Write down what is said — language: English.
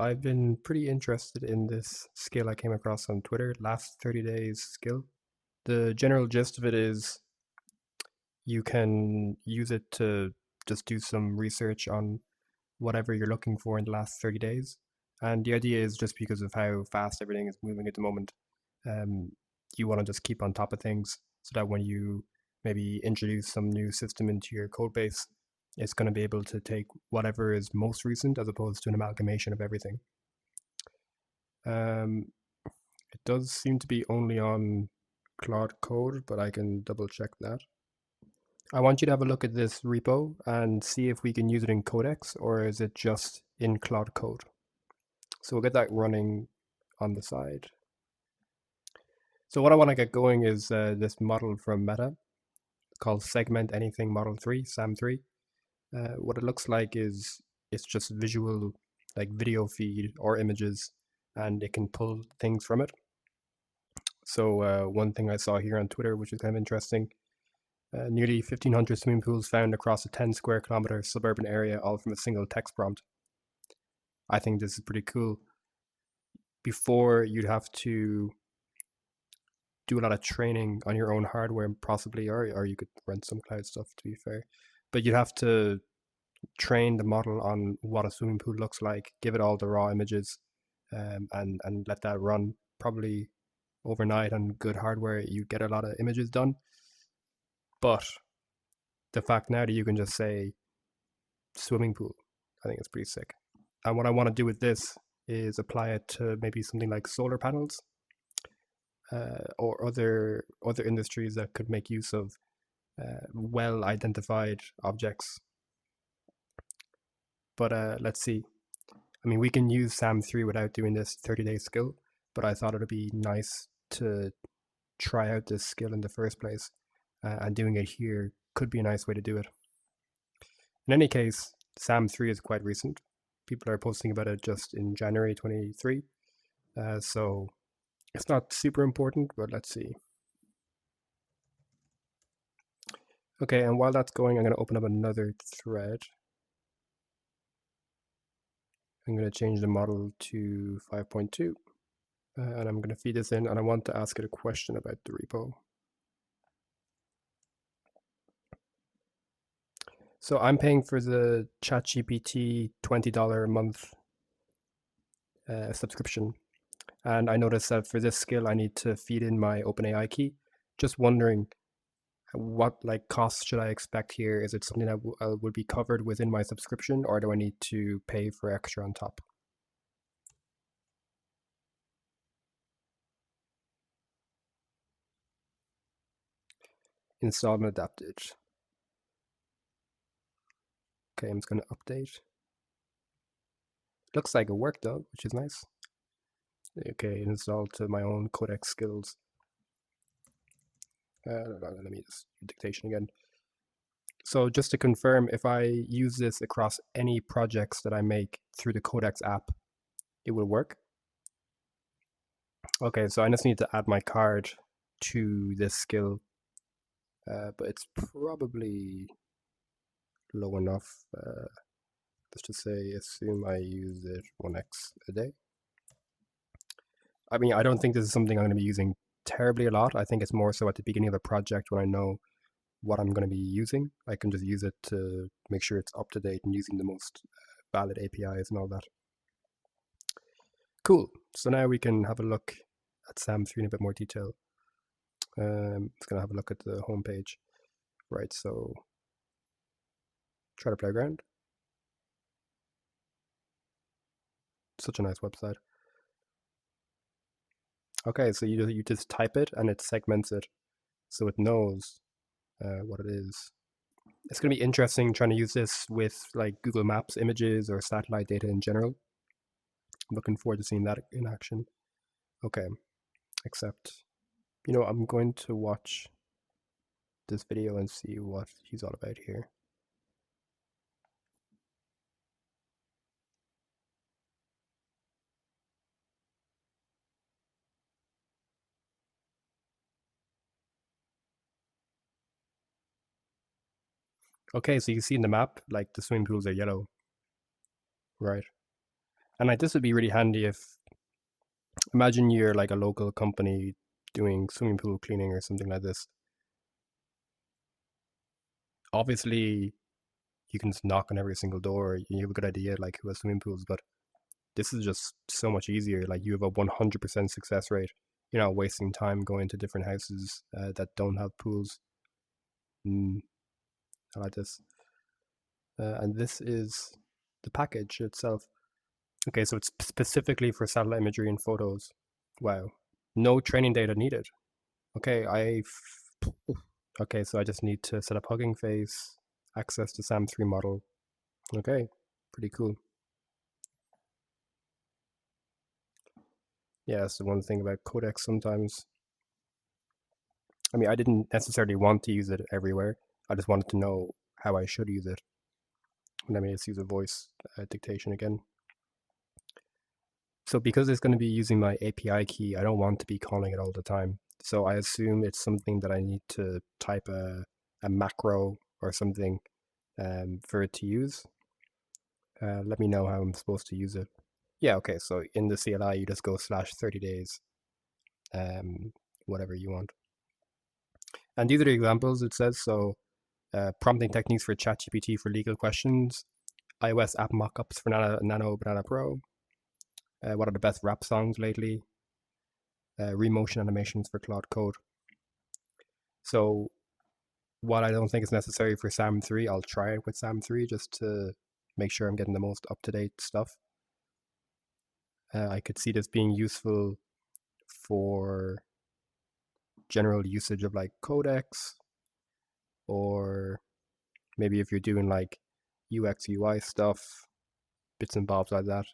I've been pretty interested in this skill I came across on Twitter, last 30 days skill. The general gist of it is you can use it to just do some research on whatever you're looking for in the last 30 days. And the idea is just because of how fast everything is moving at the moment, um, you want to just keep on top of things so that when you maybe introduce some new system into your code base, it's going to be able to take whatever is most recent as opposed to an amalgamation of everything. It does seem to be only on Claude Code, but I can double check that. I want you to have a look at this repo and see if we can use it in Codex or is it just in Claude Code. So we'll get that running on the side. So what I want to get going is this model from Meta called Segment Anything Model 3, SAM3. What it looks like is it's just visual, like video feed or images, and it can pull things from it. So one thing I saw here on Twitter, which is kind of interesting, nearly 1,500 swimming pools found across a 10 square kilometer suburban area, all from a single text prompt. I think this is pretty cool. Before, you'd have to do a lot of training on your own hardware, possibly, or you could rent some cloud stuff, to be fair. But you'd have to train the model on what a swimming pool looks like, give it all the raw images, and let that run. Probably overnight on good hardware, you get a lot of images done. But the fact now that you can just say swimming pool, I think it's pretty sick. And what I want to do with this is apply it to maybe something like solar panels or other industries that could make use of well identified objects. But let's see. I mean, we can use SAM3 without doing this 30-day skill, but I thought it would be nice to try out this skill in the first place, and doing it here could be a nice way to do it. In any case, SAM3 is quite recent. People are posting about it just in January 23, so it's not super important, but let's see. Okay, and while that's going, I'm going to open up another thread. I'm going to change the model to 5.2. And I'm going to feed this in, and I want to ask it a question about the repo. So I'm paying for the ChatGPT $20 a month subscription. And I noticed that for this skill, I need to feed in my OpenAI key. Just wondering what costs should I expect here? Is it something that would be covered within my subscription, or do I need to pay for extra on top? Install and adapted. Okay, I'm just going to update. Looks like it worked though, which is nice. Okay, install to my own Codex skills. Let me just do dictation again. So just to confirm, if I use this across any projects that I make through the Codex app, it will work. Okay, so I just need to add my card to this skill, but it's probably low enough. Let's just say, assume I use it 1x a day. I mean, I don't think this is something I'm going to be using terribly a lot. I think it's more so at the beginning of a project when I know what I'm going to be using. I can just use it to make sure it's up to date and using the most valid APIs and all that. Cool. So now we can have a look at SAM3 in a bit more detail. It's going to have a look at the homepage. Right, so try to play around. Such a nice website. Okay, so you just type it and it segments it, so it knows what it is. It's going to be interesting trying to use this with like Google Maps images or satellite data in general. I'm looking forward to seeing that in action. Okay, except, you know, I'm going to watch this video and see what he's all about here. Okay, so you see in the map, like the swimming pools are yellow, right? And like this would be really handy if, imagine you're like a local company doing swimming pool cleaning or something like this. Obviously, you can just knock on every single door. You have a good idea like who has swimming pools, but this is just so much easier. Like you have a 100% success rate. You're not wasting time going to different houses that don't have pools. I like this. And this is the package itself. Okay, so it's specifically for satellite imagery and photos. Wow. No training data needed. Okay, okay, so I just need to set up Hugging Face, access to SAM3 model. Okay, pretty cool. Yeah, that's the one thing about codecs sometimes. I mean, I didn't necessarily want to use it everywhere. I just wanted to know how I should use it. Let me just use a voice dictation again. So because it's going to be using my API key, I don't want to be calling it all the time. So I assume it's something that I need to type a macro or something for it to use. Let me know how I'm supposed to use it. Yeah, okay, so in the CLI, you just go /30 days, whatever you want. And these are the examples it says. So prompting techniques for ChatGPT for legal questions, iOS app mockups for Nano Banana Pro, what are the best rap songs lately, remotion animations for Claude Code. So what I don't think is necessary for SAM3, I'll try it with SAM3 just to make sure I'm getting the most up-to-date stuff. I could see this being useful for general usage of like codecs, or maybe if you're doing like UX UI stuff, bits and bobs like that.